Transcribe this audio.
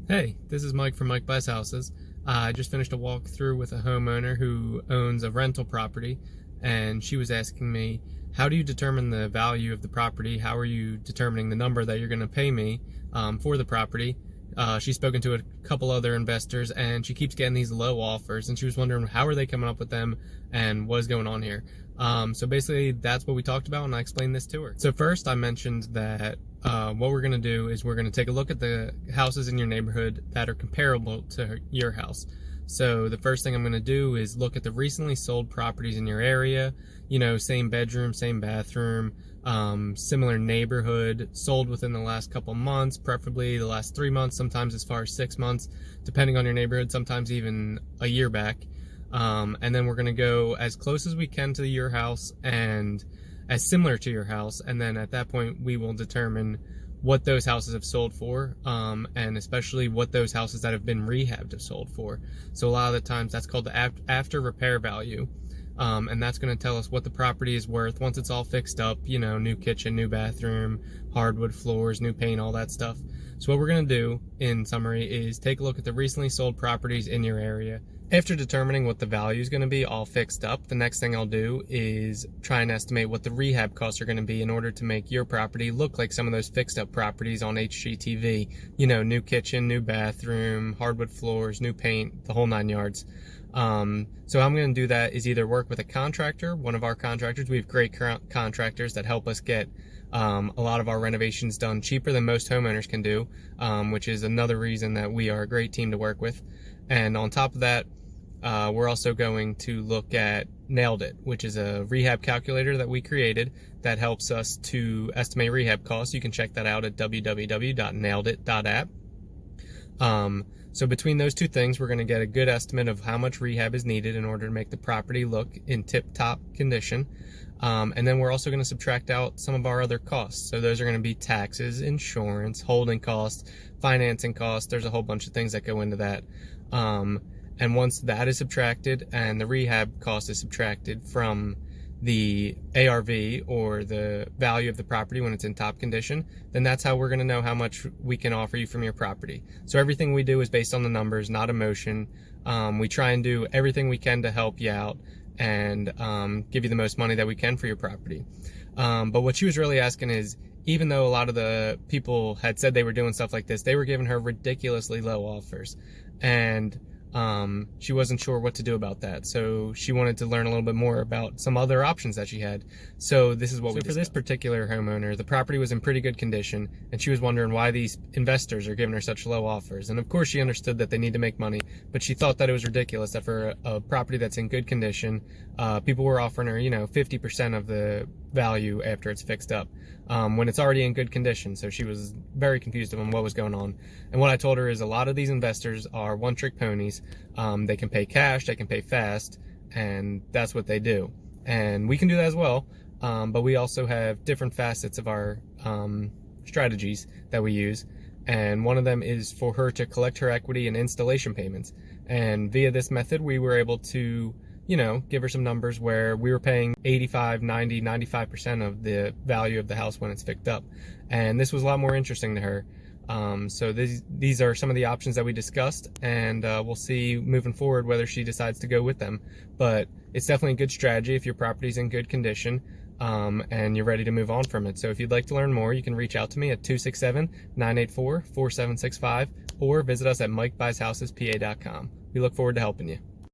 Hey, this is Mike from Mike Buys Houses. I just finished a walkthrough with a homeowner who owns a rental property, and she was asking me, how do you determine the value of the property? How are you determining the number that you're going to pay me for the property? She's spoken to a couple other investors, and she keeps getting these low offers, and she was wondering how are they coming up with them and what is going on here. So basically, that's what we talked about, and I explained this to her. So first, I mentioned that what we're going to do is we're going to take a look at the houses in your neighborhood that are comparable to your house. So the first thing I'm going to do is look at the recently sold properties in your area, you know, same bedroom, same bathroom, similar neighborhood, sold within the last couple months, preferably the last 3 months, sometimes as far as 6 months, depending on your neighborhood, sometimes even a year back. And then we're going to go as close as we can to your house and as similar to your house, and then at that point we will determine what those houses have sold for, and especially what those houses that have been rehabbed have sold for. So a lot of the times that's called the after repair value, and that's going to tell us what the property is worth once it's all fixed up, you know, new kitchen, new bathroom, hardwood floors, new paint, all that stuff. So what we're going to do in summary is take a look at the recently sold properties in your area. After determining what the value is going to be all fixed up, the next thing I'll do is try and estimate what the rehab costs are going to be in order to make your property look like some of those fixed up properties on HGTV. You know, new kitchen, new bathroom, hardwood floors, new paint, the whole 9 yards. So how I'm going to do that is either work with a contractor, one of our contractors. We have great contractors that help us get a lot of our renovations done cheaper than most homeowners can do, which is another reason that we are a great team to work with. And on top of that, we're also going to look at Nailed It, which is a rehab calculator that we created that helps us to estimate rehab costs. You can check that out at www.nailedit.app. So between those two things, we're going to get a good estimate of how much rehab is needed in order to make the property look in tip-top condition. And then we're also going to subtract out some of our other costs. So those are going to be taxes, insurance, holding costs, financing costs. There's a whole bunch of things that go into that. And once that is subtracted and the rehab cost is subtracted from the ARV, or the value of the property when it's in top condition, then that's how we're going to know how much we can offer you from your property. So everything we do is based on the numbers, not emotion. We try and do everything we can to help you out and give you the most money that we can for your property. But what she was really asking is, even though a lot of the people had said they were doing stuff like this, they were giving her ridiculously low offers, and she wasn't sure what to do about that. So she wanted to learn a little bit more about some other options that she had. So this is what we discussed. For this particular homeowner, the property was in pretty good condition, and she was wondering why these investors are giving her such low offers. And of course she understood that they need to make money, but she thought that it was ridiculous that for a property that's in good condition, people were offering her, you know, 50% of the value after it's fixed up, when it's already in good condition. So she was very confused on what was going on. And what I told her is a lot of these investors are one-trick ponies. They can pay cash, they can pay fast, and that's what they do. And we can do that as well, but we also have different facets of our strategies that we use. And one of them is for her to collect her equity and installation payments. And via this method, we were able to, you know, give her some numbers where we were paying 85, 90, 95% of the value of the house when it's fixed up. And this was a lot more interesting to her. So these are some of the options that we discussed, and we'll see moving forward whether she decides to go with them. But it's definitely a good strategy if your property's in good condition, and you're ready to move on from it. So if you'd like to learn more, you can reach out to me at 267-984-4765, or visit us at MikeBuysHousesPA.com. We look forward to helping you.